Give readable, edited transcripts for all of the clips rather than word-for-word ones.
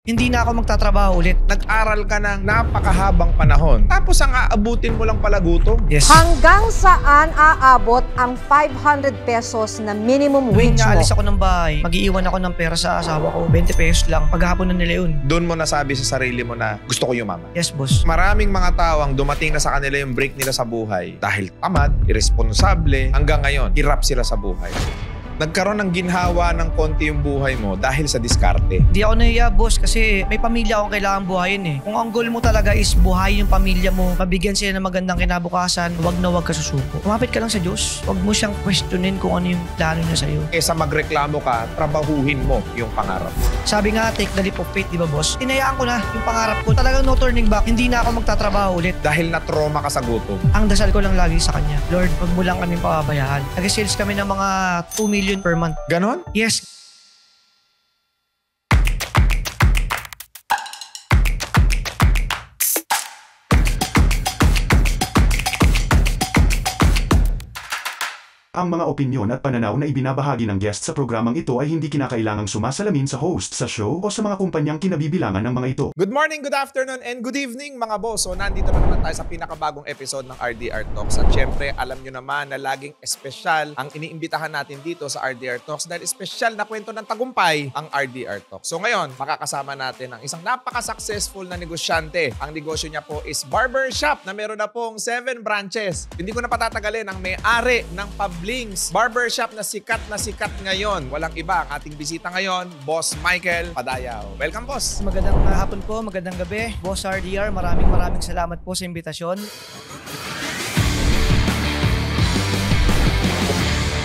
Hindi na ako magtatrabaho ulit. Nag-aral ka ng napakahabang panahon. Tapos ang aabutin mo lang pala gutom. Yes. Hanggang saan aabot ang 500 pesos na minimum Tuwing wage mo? naalis ako ng bahay, mag-iiwan ako ng pera sa asawa ko. 20 pesos lang. Paghapon na nila yun. Doon mo nasabi sa sarili mo na gusto ko yumaman. Yes, boss. Maraming mga tao ang dumating na sa kanila yung break nila sa buhay dahil tamad, irresponsable, hanggang ngayon, hirap sila sa buhay. Nagkaroon ng ginhawa ng konti yung buhay mo dahil sa diskarte. Hindi ako nahiya, boss, kasi may pamilya akong kailangan buhayin eh. Kung ang goal mo talaga is buhayin yung pamilya mo, mabigyan sila ng magandang kinabukasan, wag na wag ka susuko. Kumapit ka lang sa Diyos. Wag mo siyang questionin kung ano yung plano niya sa'yo. Kesa magreklamo ka, trabahuhin mo yung pangarap mo. Sabi nga, take the leap of faith, di ba, boss? Tinayaan ko na yung pangarap ko. Talagang no turning back. Hindi na ako magtatrabaho ulit. Dahil na-trauma ka sa gutom. Ang dasal ko lang lagi sa Kanya, Lord, wag mo lang kaming pababayaan. Nag-sales kami ng mga 2 million per month. Ganon? Yes. Ang mga opinyon at pananaw na ibinabahagi ng guest sa programang ito ay hindi kinakailangang sumasalamin sa host sa show o sa mga kumpanyang kinabibilangan ng mga ito. Good morning, good afternoon, and good evening mga boss. So nandito na naman tayo sa pinakabagong episode ng RDR Talks. At syempre, alam nyo naman na laging espesyal ang iniimbitahan natin dito sa RDR Talks dahil espesyal na kwento ng tagumpay ang RDR Talks. So ngayon, makakasama natin ang isang napaka-successful na negosyante. Ang negosyo niya po is barber shop na meron na pong 7 branches. Hindi ko na patatagalin ang may-ari ng Pablings Barbershop na sikat ngayon. Walang iba ang ating bisita ngayon, Boss Michael Padayaw. Welcome, boss. Magandang hapon po, magandang gabi. Boss RDR, maraming salamat po sa imbitasyon.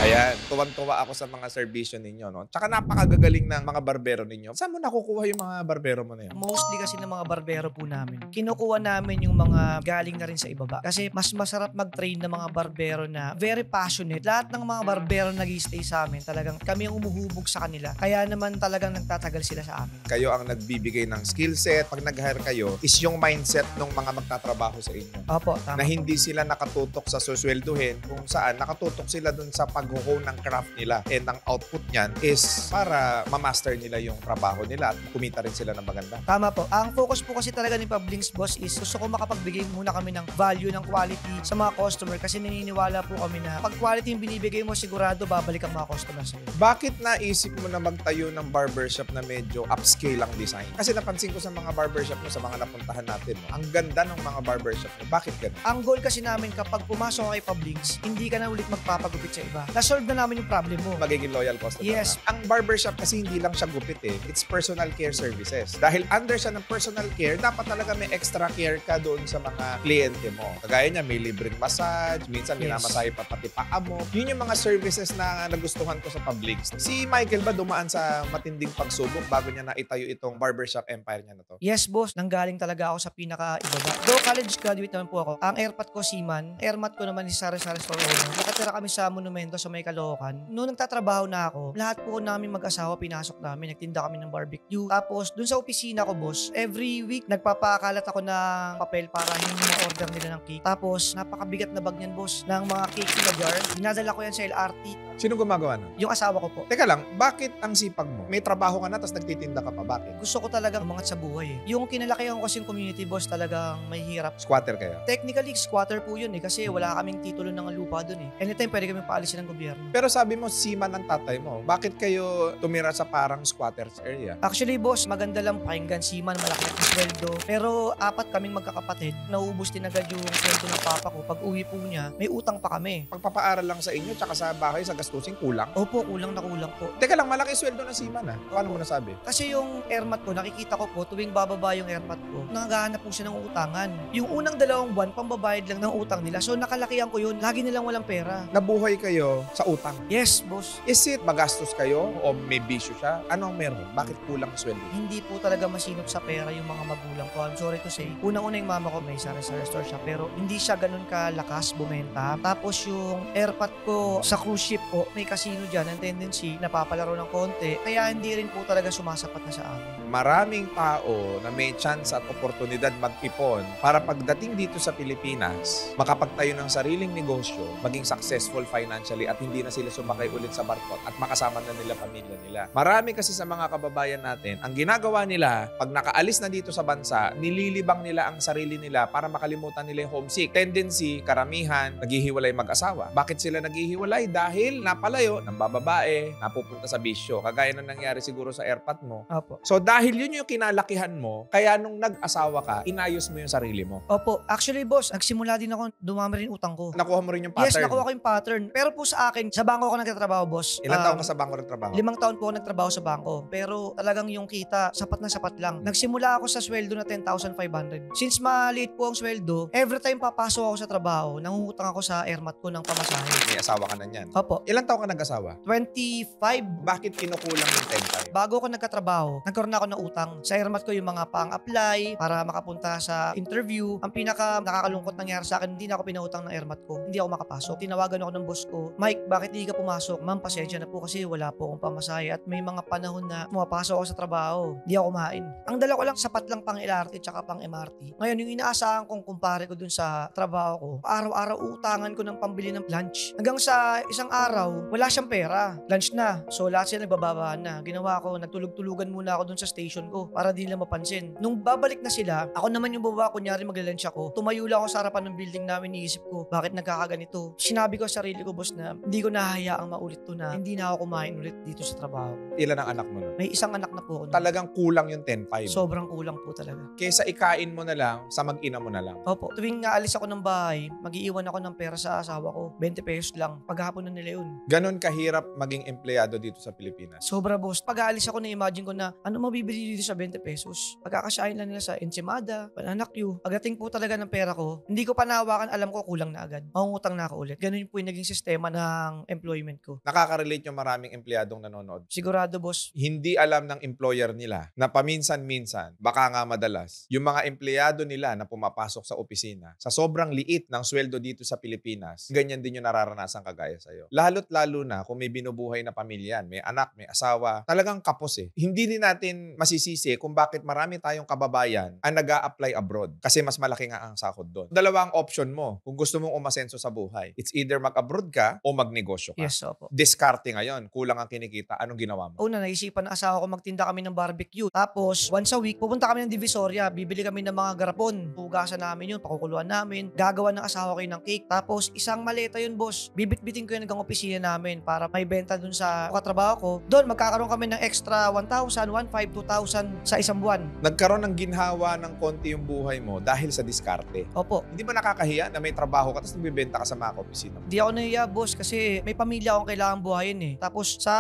Ayan, tuwang-tuwa ako sa mga serbisyo ninyo, no? Tsaka napakagagaling ng mga barbero ninyo. Saan mo nakukuha yung mga barbero mo na yun? Mostly kasi ng mga barbero po namin, kinukuha namin yung mga galing na rin sa ibaba. Kasi mas masarap mag-train ng mga barbero na very passionate. Lahat ng mga barbero nag-i-stay sa amin, talagang kami ang umuhubog sa kanila. Kaya naman talagang nagtatagal sila sa amin. Kayo ang nagbibigay ng skill set. Pag nag-hire kayo, is yung mindset ng mga magtatrabaho sa inyo. Opo, tama. Na hindi sila nakatutok sa suswelduhin, kung saan nakatutok sila dun sa pag-hone ng craft nila. And ang output niyan is para ma-master nila yung trabaho nila at kumita rin sila ng maganda. Tama po. Ang focus po kasi talaga ni Pablings, boss, is gusto ko makapagbigay muna kami ng value, ng quality sa mga customer kasi naniniwala po kami na pag quality yung binibigay mo, sigurado babalik ang mga customer sa'yo. Bakit naisip mo na magtayo ng barbershop na medyo upscale ang design? Kasi napansin ko sa mga barbershop mo, sa mga napuntahan natin, no? Ang ganda ng mga barbershop mo. Bakit ganun? Ang goal kasi namin kapag pumasok kay Pablings, hindi ka na ulit magpapagupit sa iba. Na-solve na namin yung problem mo. Magiging loyal customer. Yes. Na. Ang barbershop kasi hindi lang siya gupit eh. It's personal care services. Dahil under siya ng personal care, dapat talaga may extra care ka doon sa mga kliyente mo. Kagaya niya, may libreng massage, minsan minamasahe pa pati paa mo. Yun yung mga services na nagustuhan ko sa Pablings. Si Michael ba dumaan sa matinding pagsubok bago niya naitayo itong barbershop empire niya na to? Yes, boss. Nanggaling talaga ako sa pinaka-ibaba. Though college graduate naman po ako, ang airpat ko Seaman, airmat ko naman is Sari-Sari Store owner. Nakatira kami sa Monumento sa may Caloocan. Noong nagtatrabaho na ako, lahat po namin mag-asawa, pinasok namin, nagtinda kami ng barbecue. Tapos, dun sa opisina ko, boss, every week, nagpapakalat ako ng papel para yung mga order nila ng cake. Tapos, napakabigat na bag niyan, boss, ng mga cake na jar. Dinadala ko yan sa LRT. Sino gumagawa nun? Yung asawa ko po. Teka lang, bakit ang sipag mo? May trabaho ka na, tapos nagtitinda ka pa. Bakit? Gusto ko talagang umangat sa buhay eh. Yung kinalakihan ko kasi yung community, boss, talagang may hirap. Squatter kayo? Technically, squatter po yun eh, kasi wala kaming titulo ng lupa dun eh. Anytime, pwede kami paalisin ng gobyerno. Pero sabi mo, seaman ang tatay mo. Bakit kayo tumira sa parang squatters area? Actually, boss, maganda lang pakinggan, seaman, malaki ang sweldo. Pero 4 kaming magkakapatid, nauubos din agad yung sweldo ng papa ko. Pag uwi po niya, may utang pa kami. Pagpapaaral lang sa inyo, tsaka sa bahay, sa gastusin, kulang? Opo, kulang na kulang po. Teka lang, malaki sweldo ng seaman ah. Paano mo nasabi? Kasi yung airmat ko, nakikita ko po, tuwing bababa yung airmat ko, naghahanap po siya ng utangan. Yung unang 2 buwan, pambabayad lang ng utang nila. So nakalakihan ko yun, lagi nilang walang pera. Nabuhay kayo sa utang. Yes, boss. Is it magastos kayo o may bisyo siya? Ano ang meron? Bakit kulang ang sweldo? Hindi po talaga masinop sa pera yung mga magulang ko. I'm sorry to say. Unang-una yung mama ko may sari-sari store siya pero hindi siya ganun kalakas bumenta. Tapos yung airpat ko sa cruise ship po, may casino dyan ang tendency napapalaro ng konti. Kaya hindi rin po talaga sumasapat na sa amin. maraming tao na may chance at oportunidad mag-ipon para pagdating dito sa Pilipinas, makapagtayo ng sariling negosyo, maging successful financially at hindi na sila sumakay ulit sa barko at makasama na nila pamilya nila. Marami kasi sa mga kababayan natin, ang ginagawa nila, pag nakaalis na dito sa bansa, nililibang nila ang sarili nila para makalimutan nila yung homesick. Tendency, karamihan, naghihiwalay mag-asawa. Bakit sila naghihiwalay? Dahil napalayo ng bababae, napupunta sa bisyo. Kagaya na nangyari siguro sa airpot mo. Opo. So dahil yun yung kinalakihan mo, kaya nung nag-asawa ka, inayos mo yung sarili mo. Opo. Actually, boss, nagsimula din ako, dumami rin utang ko. Nakuha mo rin yung pattern. Yes, nakuha ko yung pattern. Pero po sa akin, sa bangko ako nagtatrabaho, boss. Ilang taon ka sa bangko nagtrabaho? 5 taon po ako nagtrabaho sa bangko. Pero talagang yung kita, sapat na sapat lang. Nagsimula ako sa sweldo na 10,500. Since maliit po ang sweldo, every time papasok ako sa trabaho, nangungutang ako sa airmat ko ng pamasahe. May asawa ka na niyan. Opo. Ilang taon ka nag-asawa? 25. Bakit kinukulang yung 10 Bago ako nagkatrabaho, nagkaroon ako ng utang. Sa airmat ko yung mga pang-apply para makapunta sa interview. Ang pinaka nakakalungkot nangyari sa akin, hindi na ako pinautang ng airmat ko. Hindi ako makapasok. Tinawagan ako ng boss ko, Mike, bakit hindi ka pumasok? Ma'am, pasensya na po kasi wala po akong pamasahe at may mga panahon na pumapasok ako sa trabaho. Hindi ako kumain. Ang dala ko lang, sapat lang pang LRT tsaka pang MRT. Ngayon, yung inaasahan kong kumpare ko dun sa trabaho ko, araw-araw utangan ko ng pambili ng lunch. Hanggang sa isang araw, wala siyang pera. Lunch na. So, lahat sila nagbababaan na. Ginawa ko, nagtulog-tulugan muna ako dun sa station ko para di nila mapansin. Nung babalik na sila, ako naman yung baba, kunyari magla-lunch ako. Tumayo lang ako sa harapan ng building namin, iniisip ko, bakit nagkakaganito? Sinabi ko sa sarili ko, boss, na hindi ko nahahayaang maulit to na hindi na ako kumain ulit dito sa trabaho. Ilan ang anak mo nun? May isang anak na po ako. Talagang kulang yung 10-5. Sobrang kulang po talaga. Kesa ikain mo na lang, sa mag-ina mo na lang. Opo, tuwing nga alis ako ng bahay, mag-iiwan ako ng pera sa asawa ko. 20 pesos lang. Paghapon na nila yun. Ganon kahirap maging empleyado dito sa Pilipinas. Sobra, boss. Pag aalis ako, na-imagine ko na ano mabibili dito sa 20 pesos. Pagkakasahin lang nila sa enchimada, pananakyu. Pagdating po talaga ng pera ko, hindi ko pa nahawakan, alam ko kulang na agad. Mangungutang na ako ulit. Ganun po yung naging sistema ng employment ko. Nakaka-relate yung maraming empleyadong nanonood. Sigurado, boss. Hindi alam ng employer nila na paminsan-minsan, baka nga madalas, yung mga empleyado nila na pumapasok sa opisina, sa sobrang liit ng sweldo dito sa Pilipinas, ganyan din yung nararanasan kagaya sa'yo. Lalo't lalo na kung may binubuhay na pamilya, may anak, may asawa, talagang kapos eh. Hindi din natin masisisi kung bakit marami tayong kababayan ang nag-a-apply abroad kasi mas malaki nga ang sahod doon. Dalawang option mo kung gusto mong umasenso sa buhay. It's either mag-abroad ka o magnegosyo ka. Yes, opo. Diskarte ngayon, kulang ang kinikita, anong ginawa mo? Una, naisipan ng asawa ko magtinda kami ng barbecue. Tapos, once a week, pupunta kami ng Divisoria. Bibili kami ng mga garapon. Hugasan namin yun, pakukuluan namin. Gagawa ng asawa ko yun ng cake. Tapos, isang maleta yun, boss. Bibit-bitin ko yun hanggang opisina namin para may benta dun sa katrabaho ko. Doon, magkakaroon kami ng extra 1,000, 1,500, 2,000 sa isang buwan. Nagkaroon ng ginhawa ng konti yung buhay mo dahil sa diskarte. Opo. Hindi ba nakakahiya na may trabaho ka tapos nagbibenta ka sa mga opisina mo? Di ako nahiya, boss, kasi may pamilya akong kailangan buhayin eh. Tapos, sa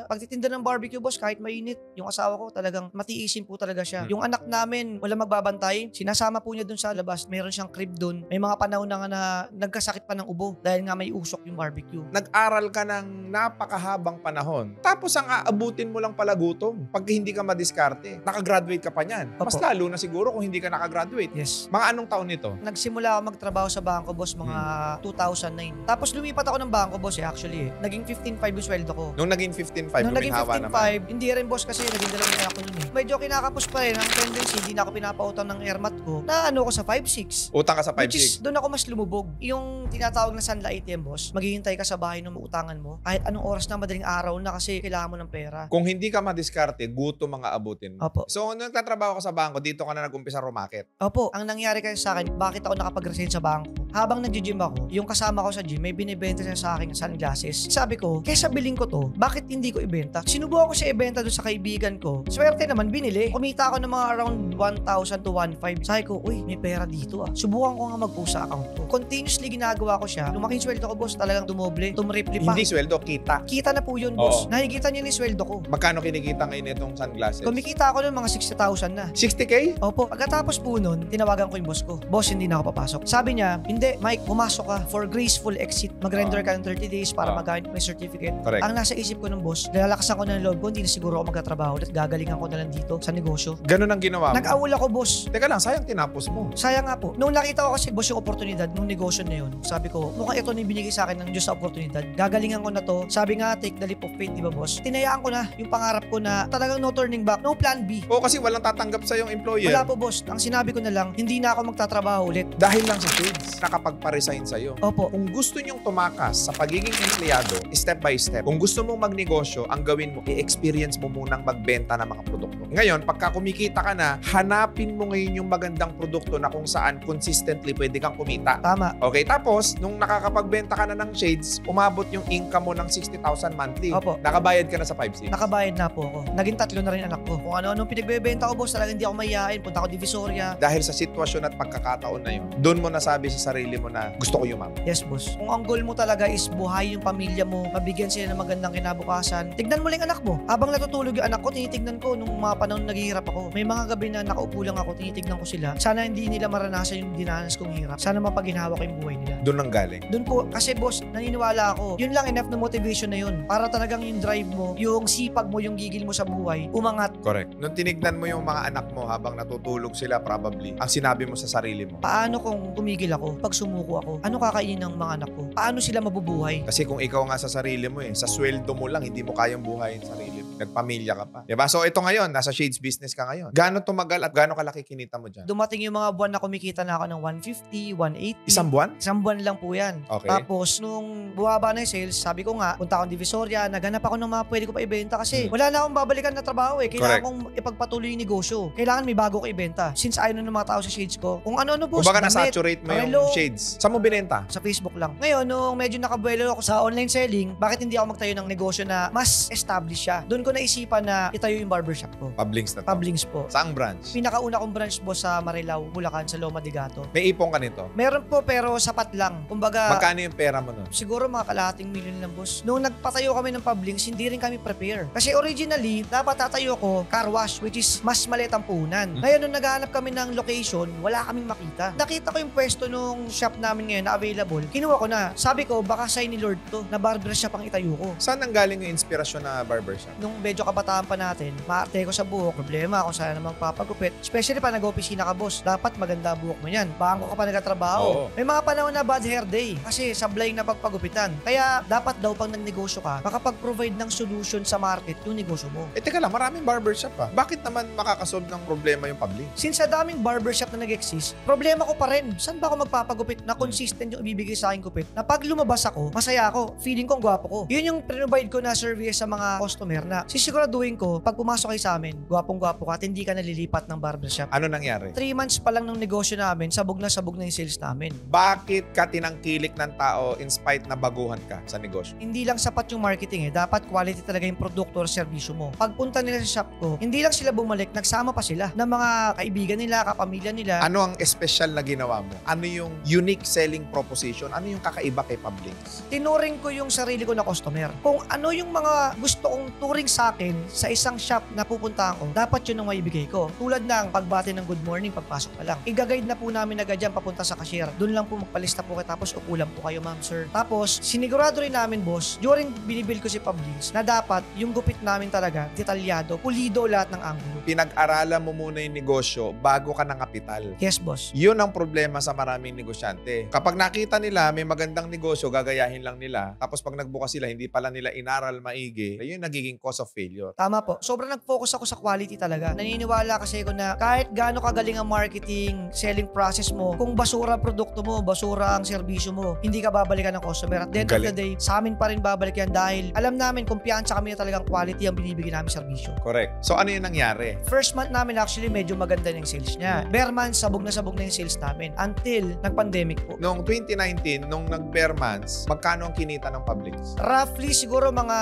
pagtitinda ng barbecue, boss, kahit mainit, yung asawa ko talagang matiisin po talaga siya. Yung anak namin, wala magbabantay. Sinasama po niya dun sa labas. Meron siyang crib dun. May mga panahon na nga na nagkasakit pa ng ubo dahil nga may usok yung barbecue. Nag-aral ka ng napakahabang panahon. Tapos ang aabutin mo lang pala gutom pag hindi ka madiskarte. Nakagraduate ka pa niyan. Mas Opo. lalo na siguro kung hindi ka nakagraduate. Yes. Mga anong taon nito? Nagsimula ako magtrabaho sa bangko, boss, mga 2009. Tapos lumipat ako ng bangko, boss, actually. Naging 15,500 yung sweldo ko. Nung naging 15,500, Nung naging lumihawa naman. 15,500, hindi rin, boss, kasi naging dalawang anak ko nun eh. Medyo kinakapos pa rin ang tendency, hindi na ako pinapautang ng airmat ko. Na ano ko sa 5,600. Utang ka sa Which is, 5,600. doon ako mas lumubog. Yung tinatawag na Sanla ATM, boss, maghihintay ka sa bahay ng utangan mo. Kahit anong oras na, madaling araw na kasi kailangan mo ng pera. Kung hindi ka madiskarte, gutom mga abutin mo. Opo. So, nung nagtatrabaho ka sa bangko, dito ka na nag-umpisa rumakit. Opo, ang nangyari kasi sa akin, bakit ako nakapag-resign sa bangko? Habang nag-gym ako, yung kasama ko sa gym, may binibenta siya sa akin sunglasses. Sabi ko, kesa bilhin ko to, bakit hindi ko ibenta? Sinubukan ko siya ibenta doon sa kaibigan ko. Swerte naman, binili. Kumita ako ng mga around 1,000 to 1,500. Sabi ko, uy, may pera dito ah. Subukan ko nga mag-post sa account ko. Continuously ginagawa ko siya. Lumaking sweldo ko, boss, talagang dumoble. Tumripli pa. Hindi sweldo, kita. Kita na po yun, boss. Oo. Nakikita niyo yung sweldo ko. Magkano kinikita ngayon itong sunglasses? Kumikita ako ng mga 60,000 na. 60K? Opo, pagkatapos po nun, tinawagan ko yung boss ko. Boss, hindi na ako papasok. Sabi niya, hindi Hindi, Mike, pumasok ka for graceful exit. Mag-render ka ng 30 days para magamit mo yung certificate. Correct. Ang nasa isip ko ng boss, lalakasan ko na ng loob ko, hindi na siguro ako magtatrabaho ulit. Gagalingan ko na lang dito sa negosyo. Ganun ang ginawa mo. Nag-awol ako, boss. Teka lang, sayang tinapos mo. Sayang nga po. Nung nakita ko kasi, boss, yung oportunidad nung negosyo na yun, sabi ko, mukhang ito na yung binigay sa akin ng Diyos sa oportunidad. Gagalingan ko na to. Sabi nga, take the leap of faith, di ba, boss? Tinayaan ko na yung pangarap ko na talagang no turning back, no plan B. O kasi walang tatanggap sa yung employer. Wala po, boss. Ang sinabi ko na lang, hindi na ako magtatrabaho ulit. Dahil lang sa shades, nakapagpa-resign sa'yo. Opo. Kung gusto nyong tumakas sa pagiging empleyado, step by step. Kung gusto mong magnegosyo, ang gawin mo, i-experience mo munang magbenta ng mga produkto. Ngayon, pagka kumikita ka na, hanapin mo ngayon yung magandang produkto na kung saan consistently pwede kang kumita. Tama. Okay, tapos, nung nakakapagbenta ka na ng shades, umabot yung income mo ng 60,000 monthly. Opo. Nakabayad ka na sa 5-6. Nakabayad na po ako. Naging 3 na rin anak ko. Kung ano-anong pinagbebenta ko, boss, talagang hindi ako mahihain. Punta ako Divisoria. Dahil sa sitwasyon at pagkakataon na yun, doon mo nasabi sa sarili mo na gusto ko yumaman. Yes, boss. Kung ang goal mo talaga is buhay yung pamilya mo, mabigyan sila ng magandang kinabukasan, tignan mo lang yung anak mo. Habang natutulog yung anak ko, tinitignan ko nung mga panahon naghihirap ako. May mga gabi na nakaupo lang ako, tinitignan ko sila. Sana hindi nila maranasan yung dinanas kong hirap. Sana mapaginawa ko yung buhay nila. Doon ang galing. Doon po, kasi boss, naniniwala ako, yun lang enough na motivation na yun. Para talagang yung drive mo, yung sipag mo, yung gigil mo sa buhay, umangat. Correct. Nung tinignan mo yung mga anak mo habang natutulog sila probably, ang sinabi mo sa sarili mo. Paano kung tumigil ako, pag sumuko ako, ano kakainin ng mga anak ko? Paano sila mabubuhay? Kasi kung ikaw nga sa sarili mo sa sweldo mo lang, hindi mo kayang buhayin sarili mo. Nagpamilya ka pa. Diba? So ito ngayon, nasa shades business ka ngayon. Gaano tumagal at gaano kalaki kinita mo dyan? Dumating yung mga buwan na kumikita na ako ng 150, 180. Isang buwan? Isang buwan lang po yan. Okay. Tapos, nung bumaba na yung sales, sabi ko nga, punta akong Divisoria, naghanap ako ng mga pwede ko pa ibenta kasi wala na akong babalikan na trabaho eh. Kailangan kong ipagpatuloy yung negosyo. Kailangan may bago ko ibenta. Since ayaw na ng mga tao sa shades ko, kung ano-ano boss, Kung baka damit, na-saturate mo relo, yung shades, saan mo binenta? sa Facebook lang. Ngayon, nung medyo nakabuelo ako sa online selling, bakit hindi ako magtayo ng negosyo na mas established siya? Doon ko naisipan na itayo yung barbershop ko. Pablings na to. Pablings po. Saang branch? Pinakauna kong branch boss sa Marilao, Bulacan, sa Loma de Gato. May ipon ka nito? Meron po pero sapat lang. Kumbaga, Magkano yung pera mo nun? siguro mga kalahating milyon lang boss. Nung nagpatayo kami ng Pablings, hindi rin kami prepare. Kasi originally, dapat tatayo ko car wash which is mas maliit ang puhunan. Ngayon nung naghahanap kami ng location, wala kaming makita. Nakita ko yung pwesto nung shop namin ngayon na available. Kinuha ko na. Sabi ko, baka sign ni Lord to na barbershop ang itayo ko. Saan ang galing yung inspirasyon na barbershop? Nung medyo kabataan pa natin, maarte ko sa buhok, problema kung saan naman papagupit. Especially pa nag-opisina ka, boss. Dapat maganda buhok mo yan. Bangko ka pa nagtatrabaho. Oo. May mga panahon na bad hair day kasi sablay na pagpagupitan. Kaya dapat daw pag nagnegosyo ka, makapag-provide ng solution sa market yung negosyo mo. Teka lang, maraming barbershop pa. Bakit naman makakasolve ng problema yung public? Since sa daming barbershop na nag-exist, problema ko pa rin. Saan ba ako magpapagupit na consistent yung ibibigay sa akin gupit? Na pag lumabas ako, masaya ako. Feeling ko ang gwapo ko. Yun yung provide ko na service sa mga customer na sisiguraduhin ko, pag pumasok kayo sa amin, gwapong-gwapo ka at hindi ka nalilipat ng barbershop. Ano nangyari? 3 months pa lang ng negosyo namin, sabog na yung sales namin. Bakit ka tinangkilik ng tao in spite na baguhan ka sa negosyo? Hindi lang sapat yung marketing dapat quality talaga yung produkto o serbisyo mo. Pagpunta nila sa shop ko, hindi lang sila bumalik, nagsama pa sila ng mga kaibigan nila, kapamilya nila. Ano ang espesyal na ginawa mo? Ano yung unique selling proposition? Ano yung kakaiba kay Pablings? Tinuring ko yung sarili ko na customer. Kung ano yung mga gusto kong turing sa akin sa isang shop na pupuntahan ko, dapat yun ang maibigay ko. Tulad ng pagbati ng good morning, pagpasok pa lang. Igaguide na po namin agad dyan papunta sa cashier. Doon lang po magpalista po kayo tapos ukulan po kayo, ma'am, sir. Tapos, sinigurado rin namin, boss, during binibuild ko si Pablings, na dapat yung gupit namin talaga, detalyado, pulido lahat ng angulo. Pinag-aralan mo muna yung negosyo bago ka ng kapital. Yes, boss. Yun ang problema sa maraming negosyante. Kapag nakita nila may magandang negosyo, gagayahin lang nila. Tapos pag nagbukas sila, hindi pala nila inaral maigi. Yun yung nagiging cause of failure. Tama po. Sobrang nag-focus ako sa quality talaga. Naniniwala kasi ako na kahit gaano kagaling ang marketing, selling process mo, kung basura ang produkto mo, basura ang serbisyo mo, hindi ka babalikan ng customer. At the end of the day, sa amin pa rin babalik yan dahil alam namin, kumpiyansa kami na talagang quality ang binibigyan namin serbisyo. Correct. So ano yung nangyari? First month namin actually medyo maganda yung sales niya. Bare months, sabog na yung sales namin until nag-pandemic po. Noong 2019, nung nag-bare months, magkano ang kinita ng Pablings? Roughly siguro mga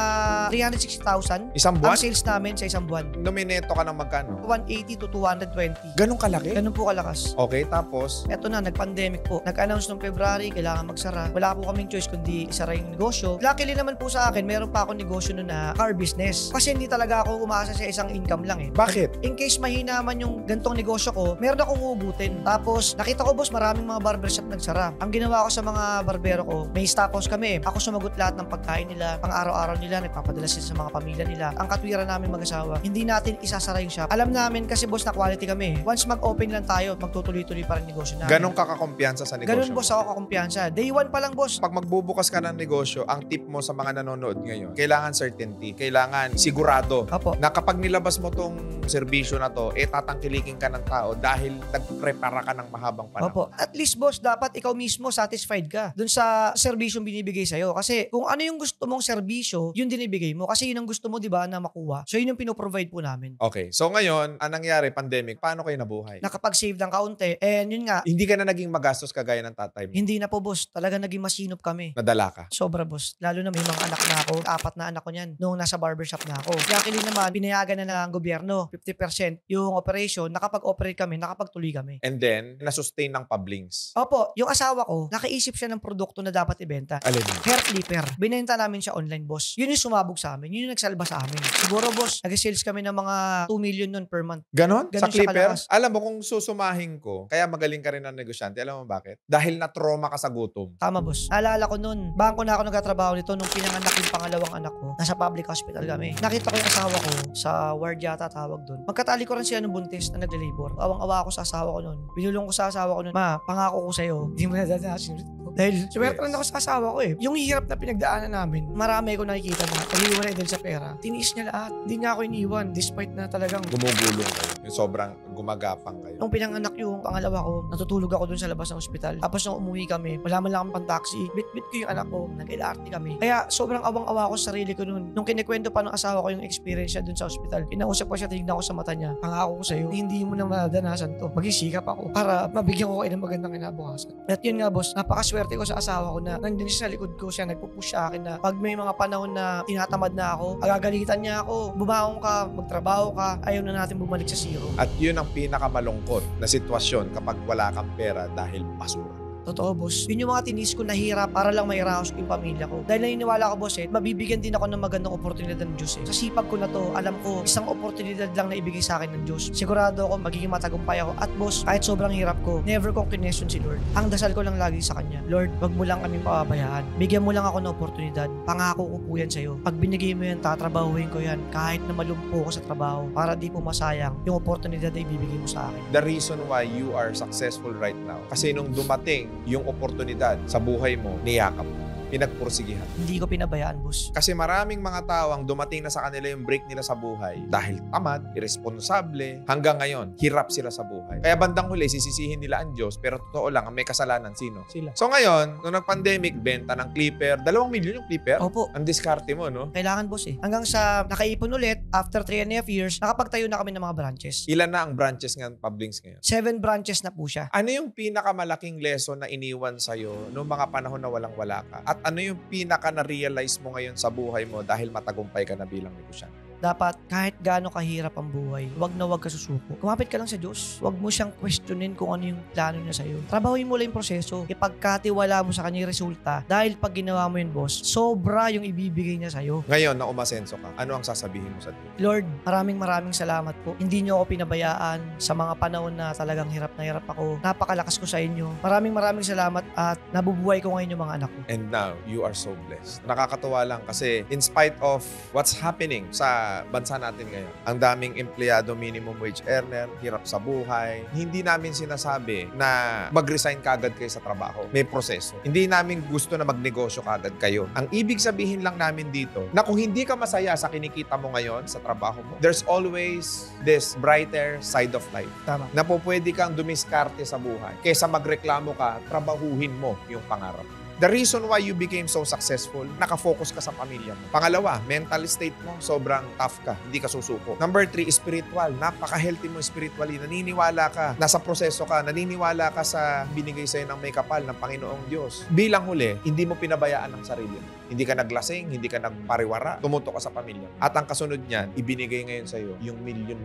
360,000 Isang ang buwan? sales namin sa isang buwan. Nominato ka ng magkano? 180 to 220. Ganong kalaki? Ganun po kalakas. Okay, tapos? Eto na, nag-pandemic po. Nag-announce noong February, kailangan magsara. Wala po kaming choice kundi isara yung negosyo. Luckily naman po sa akin, meron pa akong negosyo nun na car business. Kasi hindi talaga ako umaasa sa isang income lang eh. Bakit? In case mahina man yung gantong negosyo ko, meron akong uugutin. Tapos, nakita ko boss, maraming mga barber barbershop nagsara. Ang ginawa ko sa mga barbero ko, may staff house kami. Ako sumagot lahat ng pagkain nila, pang araw-araw nila, nagpapadala sila sa mga pamilya nila. Ang katwiran namin mag-asawa, hindi natin isasara yung shop. Alam namin kasi boss na quality kami. Once mag-open lang tayo, magtutuloy-tuloy pa rin negosyo namin. Ganun ka kakumpiyansa sa negosyo Ganun boss mo? ako kakumpiyansa. Day 1 pa lang boss. Pag magbubukas ka ng negosyo, ang tip mo sa mga nanonood ngayon, kailangan certainty, kailangan sigurado Apo. na kapag nilabas mo tong serbisyo na to, tatangkilikin ka ng tao dahil nagprepara ka ng mahabang panahon. Opo. At least boss, dapat ikaw mismo satisfied ka dun sa serbisyong binibigay sa'yo. Kasi kung ano yung gusto mong serbisyo, yun dinibigay mo. Kasi yun ang gusto mo, di ba, na makuha. So yun yung pinoprovide po namin. Okay. So ngayon, anong nangyari, pandemic, paano kayo nabuhay? Nakapag-save ng kaunti. And yun nga, Hindi ka na naging magastos kagaya ng tatay mo. hindi na po boss. Talaga naging masinop kami. Nadala ka. Sobra boss. Lalo na may mga anak na ako. 4 na anak ko niyan. Nung nasa barbershop na ako. Luckily naman, pinayagan na ng gobyerno. 50% yung operation. Nakapag-operate kami. Nakapagtuloy kami. And then, nasustain ng pablings. Opo, yung asawa ko, nakaisip siya ng produkto na dapat ibenta. Alin yun? Hair clipper. Binenta namin siya online, boss. Yun yung sumabog sa amin. Yun yung nagsalba sa amin. Siguro, boss, nag-sales kami ng mga 2 million nun per month. Ganon? Sa Ganon siya clipper? kalakas. Alam mo, kung susumahin ko, kaya magaling ka rin ng negosyante, alam mo bakit? Dahil na-trauma ka sa gutom. Tama, boss. Alala ko nun, bangko na ako nagkatrabaho nito nung pinanganak yung pangalawang anak ko. Nasa public hospital kami. Nakita ko yung asawa ko sa ward yata tawag dun. Magkatali ko rin siya ng buntis na nag-labor. Awang-awa ako sa asawa ko nun. Binulong ko sa asawa ko nun, ma, pangako ko sa'yo, hindi mo na dadanasin ito. Dahil swerte rin ako sa asawa ko eh. Yung hirap na pinagdaanan namin, marami ko nakikita na pag-iwalay dahil sa pera. Tiniis niya lahat. Hindi niya ako iniwan despite na talagang Gumugulong kayo. Yung sobrang gumagapang kayo. nung pinanganak yung pangalawa ko, natutulog ako dun sa labas ng ospital. Tapos nung umuwi kami, wala man lang akong pang-taxi. Bit-bit ko yung anak ko, nag-LRT kami. Kaya sobrang awang-awa ko sa sarili ko nun. Nung kinikwento pa ng asawa ko yung experience niya dun sa ospital, kinausap ko siya, tinignan ko sa mata niya. Pangako ko sa'yo, hindi mo na madanasan to. Magsisikap ako para mabigyan ko kayo ng magandang kinabukasan. At yun nga boss, napakaswerte ko sa asawa ko na nandun siya sa likod ko, siya nagpupush sa akin na pag may mga panahon na tinatamad na ako, agagalitan niya ako, bumaong ka, magtrabaho ka, ayaw na natin bumalik sa zero. At yun ang pinakamalungkot na sitwasyon kapag wala kang pera dahil basura. Totoo, boss. Yun yung mga tinis ko na hirap para lang mairaos ko yung pamilya ko. Dahil naniniwala ko, boss, mabibigyan din ako ng magandang oportunidad ng Diyos. Sa sipag ko na to, alam ko, isang oportunidad lang na ibigay sa akin ng Diyos. Sigurado ako, magiging matagumpay ako. At boss, kahit sobrang hirap ko, never kong kinesyon si Lord. Ang dasal ko lang lagi sa Kanya, Lord, wag mo lang kaming pababayaan. Bigyan mo lang ako ng oportunidad. Pangako ko po yan sa'yo. Pag binigay mo yan, tatrabahuin ko yan. Kahit na malumpo ko sa trabaho, para di po masayang yung oportunidad na ibibigay mo sa akin. The reason why you are successful right now, kasi nung dumating yung oportunidad sa buhay mo, niyakap mo, pinagpursigihan. Hindi ko pinabayaan, boss. Kasi maraming mga tao ang dumating na sa kanila yung break nila sa buhay dahil tamad, irresponsable, hanggang ngayon, hirap sila sa buhay. Kaya bandang huli, sisisihin nila ang Diyos, pero totoo lang, ang may kasalanan, sino? Sila. So ngayon, nung nag-pandemic, benta ng clipper, 2 milyon yung clipper? Opo. Ang diskarte mo, no? Kailangan, boss eh. Hanggang sa nakaipon ulit, after 3.5 years, nakapagtayo na kami ng mga branches. Ilan na ang branches ng Pablings ngayon? 7 branches na po siya. Ano yung pinakamalaking lesson na iniwan sa'yo noong mga panahon na walang-wala ka? At ano yung pinaka na-realize mo ngayon sa buhay mo dahil matagumpay ka na bilang negosyante? Dapat kahit gaano kahirap ang buhay, wag na wag ka susuko. Kumapit ka lang sa Diyos. Wag mo siyang questionin kung ano yung plano niya sa'yo. Trabahuin mo lang yung proseso. Ipagkatiwala mo sa kanya yung resulta. Dahil pag ginawa mo yun, boss, sobra yung ibibigay niya sa'yo. Ngayon na umasenso ka, ano ang sasabihin mo sa Diyos? Lord, maraming salamat po. Hindi niyo ako pinabayaan sa mga panahon na talagang hirap na hirap ako. Napakalakas ko sa inyo. Maraming salamat at nabubuhay ko ngayon yung mga anak ko. And now, you are so blessed. Nakakatuwa lang kasi in spite of what's happening sa bansa natin ngayon, ang daming empleyado, minimum wage earner, hirap sa buhay, hindi namin sinasabi na mag-resign kagad kayo sa trabaho. May proseso. Hindi namin gusto na magnegosyo kagad kayo. Ang ibig sabihin lang namin dito, na kung hindi ka masaya sa kinikita mo ngayon sa trabaho mo, there's always this brighter side of life. Tama. Na po pwede kang dumiskarte sa buhay. Kesa magreklamo ka, trabahuhin mo yung pangarap. The reason why you became so successful, nakafocus ka sa pamilya mo. Pangalawa, mental state mo, sobrang tough ka, hindi ka susuko. Number 3, spiritual. Napaka-healthy mo spiritually. Naniniwala ka, nasa proseso ka, naniniwala ka sa binigay sa'yo ng may kapal ng Panginoong Diyos. Bilang huli, hindi mo pinabayaan ang sarili mo. Hindi ka naglasing, hindi ka nagpariwara, tumuto ka sa pamilya mo. At ang kasunod niyan, ibinigay ngayon sa'yo yung milyon.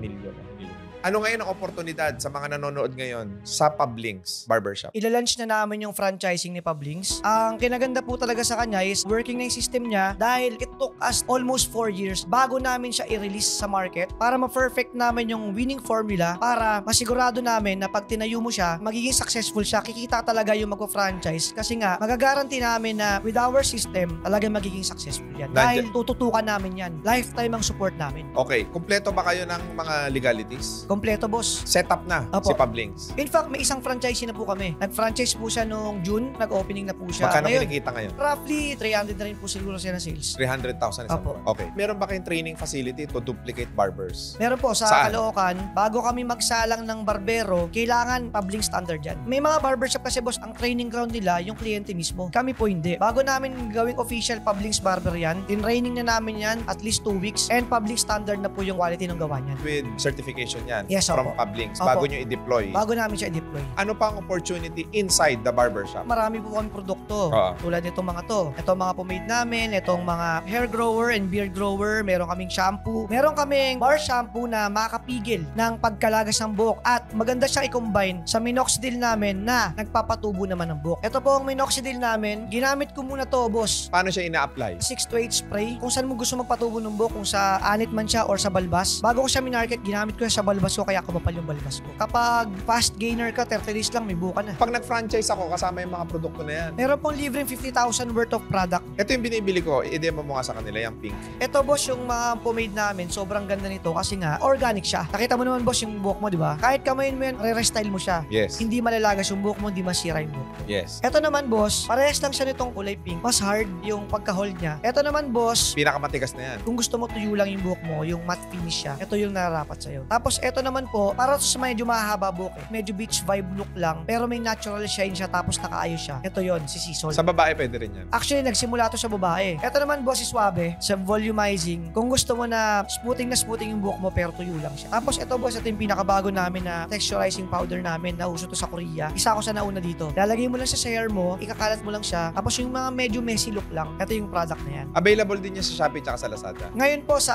Ano ngayon ang oportunidad sa mga nanonood ngayon sa Publinks Barbershop? Ilalunch na namin yung franchising ni Publinks. Ang kinaganda po talaga sa kanya is working na yung system niya dahil it took us almost 4 years bago namin siya i-release sa market para ma-perfect namin yung winning formula para masigurado namin na pag tinayo mo siya, magiging successful siya. Kikita talaga yung magpa-franchise kasi nga magagaranti namin na with our system talaga magiging successful yan. Dahil tututukan namin yan. Lifetime ang support namin. Okay, kumpleto ba kayo ng mga legalities? Kompleto, boss. Setup na Opo. si Publinks. In fact, may isang franchisee na po kami. Nag-franchise po siya noong June, nag-opening na po siya. Magkano Ngayon, kinikita ngayon? roughly 300 na rin po siguro siya na sales. 300,000 isang Opo. buwan. Okay. Meron ba kayong training facility to duplicate barbers? Meron po sa Saan? Caloocan, bago kami magsalang ng barbero, kailangan public standard yan. May mga barbershop kasi boss, ang training ground nila yung kliyente mismo. Kami po hindi. Bago namin gawing official Publinks barber yan, training na namin yan at least 2 weeks and public standard na po yung quality ng gawa niyan. With certification yan Yes, from opo. Publinks Opo. bago nyo i-deploy. Bago namin siya i-deploy. Ano pa ang opportunity inside the barbershop? Marami po kami produkto. Oo. Tulad nitong mga to. Itong mga pomade namin, itong mga hair grower and beard grower, meron kaming shampoo. Meron kaming bar shampoo na makakapigil ng pagkalagas ng buhok at maganda siyang i-combine sa minoxidil namin na nagpapatubo naman ng buhok. Ito po ang minoxidil namin. Ginamit ko muna to, boss. Paano siya ina-apply? 6 to 8 spray. Kung saan mo gusto magpatubo ng buhok, kung sa anit man siya or sa balbas. Bago ko siya minarket, ginamit ko sa balbas ko kaya kumapal yung balbas ko. Kapag fast gainer ka, 30 days lang may buhok ka na. Pag nag-franchise ako, kasama yung mga produkto na yan. Meron pong libreng 50,000 worth of product. Ito yung binibili ko, i-demo mo nga sa kanila, yung pink. Ito boss, yung mga pomade namin, sobrang ganda nito kasi nga organic siya. Nakita mo naman boss yung buhok mo, di ba? Kahit kamayin mo yan, re-restyle mo siya. Yes. Hindi malalagas yung buhok mo, hindi masira yung buhok mo. Yes. Ito naman boss, parehas lang siya nitong kulay pink. Mas hard yung pagka-hold niya. Ito naman boss, Pinakamatigas na yan. kung gusto mo tuyo lang yung buhok mo, yung matte finish siya, ito yung nararapat sa'yo. Tapos ito naman po, para sa medyo mahaba buhok eh. Medyo beach vibe look lang, pero may natural shine siya tapos nakaayos siya. Ito yon si Sisol. Sa babae pwede rin yan. Actually, nagsimula to sa babae. Ito naman, boss, si Suave, sa volumizing. Kung gusto mo na smoothing yung buhok mo, pero tuyo lang siya. Tapos ito, boss, ito yung pinakabago namin na texturizing powder namin na uso to sa Korea. Isa ako sa nauna dito. Lalagay mo lang siya sa hair mo, ikakalat mo lang siya. Tapos yung mga medyo messy look lang, ito yung product na yan. Available din yan sa Shopee tsaka sa Lazada. Ngayon po, sa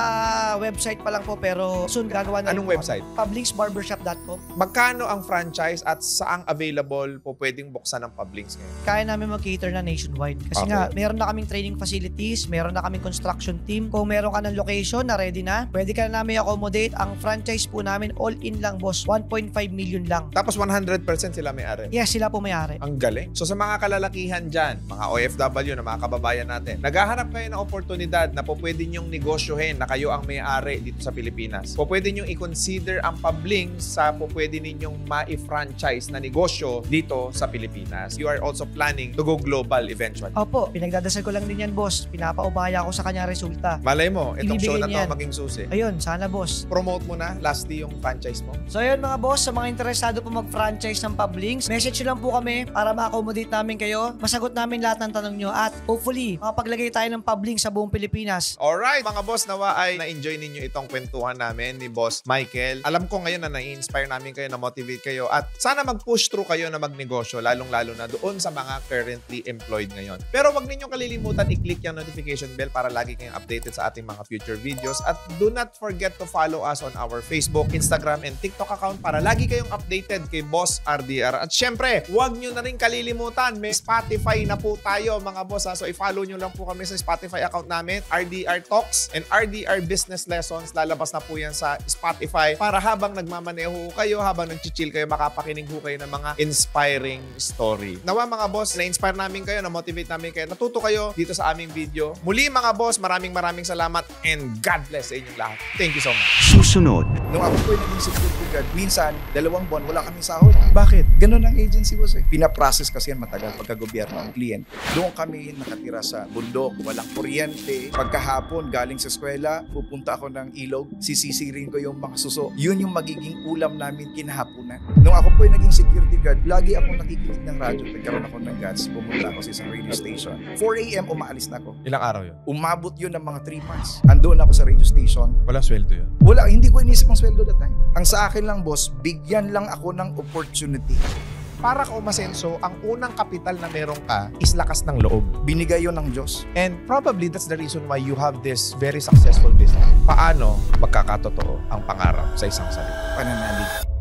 website pa lang po, pero soon gagawa na rin Anong po website? kami. Publinksbarbershop.com. Magkano ang franchise at saang available po pwedeng buksan ng Publinks ngayon? Kaya namin mag-cater na nationwide. Kasi Okay. nga, meron na kaming training facilities, meron na kaming construction team. Kung meron ka ng location na ready na, pwede ka na namin accommodate. Ang franchise po namin, all-in lang, boss. 1.5 million lang. Tapos 100% sila may-ari. Yes, sila po may-ari. Ang galing. So sa mga kalalakihan dyan, mga OFW na mga kababayan natin, naghahanap kayo ng oportunidad na po pwede nyong negosyohin na kayo ang may-ari dito sa Pilipinas. Po pwede nyong i-consider ang Publinks sa po pwede ninyong ma-franchise na negosyo dito sa Pilipinas. You are also planning to go global eventually. Opo, pinagdadasal ko lang din yan, boss. Pinapaubaya ko sa kanya resulta. Malay mo, itong show na Ibibigay to niyan. maging susi. Ayun, sana, boss. Promote mo na, lastly, yung franchise mo. So ayun mga boss, sa mga interesado po mag-franchise ng Publinks, message nyo lang po kami para ma-accommodate namin kayo. Masagot namin lahat ng tanong nyo at hopefully, makapaglagay tayo ng Publinks sa buong Pilipinas. Alright, mga boss, nawa ay na-enjoy ninyo itong kwentuhan namin ni Boss Michael. Alam ko ngayon na na-inspire namin kayo, na-motivate kayo at sana mag-push through kayo na magnegosyo, lalong-lalo na doon sa mga currently employed ngayon. Pero wag ninyong kalilimutan i-click yung notification bell para lagi kayong updated sa ating mga future videos at do not forget to follow us on our Facebook, Instagram, and TikTok account para lagi kayong updated kay Boss RDR. At syempre, wag nyo na rin kalilimutan, may Spotify na po tayo mga boss. So i-follow nyo lang po kami sa Spotify account namin, RDR Talks and RDR Business Lessons. Lalabas na po yan sa Spotify para habang nagmamaneho kayo, habang nag-chill kayo, makapakinig ho kayo ng mga inspiring story. Nawa mga boss, na-inspire namin kayo, na-motivate namin kayo, natuto kayo dito sa aming video. Muli mga boss, maraming salamat and God bless sa inyong lahat. Thank you so much. Susunod. Nung ako po naging security guard, minsan, 2 buwan, wala kaming sahod. Bakit? Ganun ang agency boss eh. Pinaprocess kasi yan matagal pagka-gobyerno ang kliyente. Doon kami nakatira sa bundok, walang kuryente. Pagkahapon, galing sa eskwela, pupunta ako ng ilog, sisisirin ko yung mga suso. Yun yung magiging ulam namin kinahaponan. Nung ako po naging security guard, lagi ako nakikinig ng radyo. Nagkaroon ako ng guts, pumunta ako sa isang radio station. 4 a.m. umaalis na ako. Ilang araw yun? Umabot yun ng mga 3 months. Andoon ako sa radio station. Wala sweldo yun. Wala, hindi ko inisip ang sweldo that time. Ang sa akin lang, boss, bigyan lang ako ng opportunity. para ka umasenso, ang unang kapital na meron ka is lakas ng loob. Binigay yun ng Diyos. And probably that's the reason why you have this very successful business. Paano magkakatotoo ang pangarap sa isang salita? Pananalig.